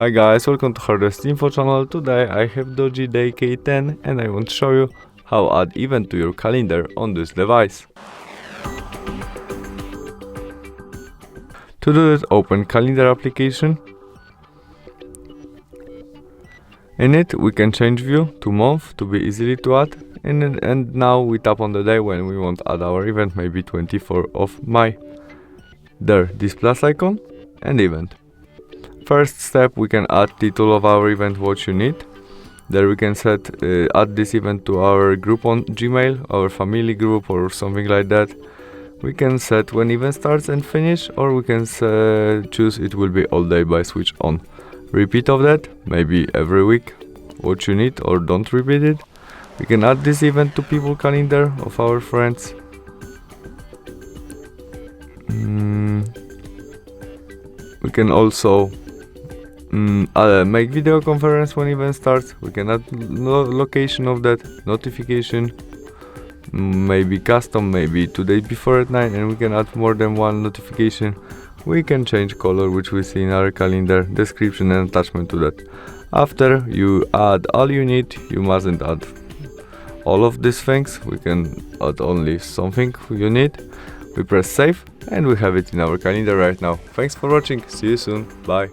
Hi guys, welcome to Hardest Info channel. Today I have DOOGEE DK10 and I want to show you how add event to your calendar on this device. To do it, open calendar application. In it we can change view to month to be easily to add, and now we tap on the day when we want to add our event, maybe 24th of May. There, this plus icon and event. First step, we can add title of our event what you need. There we can set add this event to our group on Gmail, our family group or something like that. We can set when event starts and finish, or we can choose it will be all day by switch on. Repeat of that, maybe every week, what you need, or don't repeat it. We can add this event to people calendar of our friends. We can also make video conference when event starts. We can add location of that, notification, maybe custom, maybe 2 days before at 9, and we can add more than one notification. We can change color, which we see in our calendar, description and attachment to that. After you add all you need, you mustn't add all of these things. We can add only something you need. We press save and we have it in our calendar right now. Thanks for watching, see you soon, bye.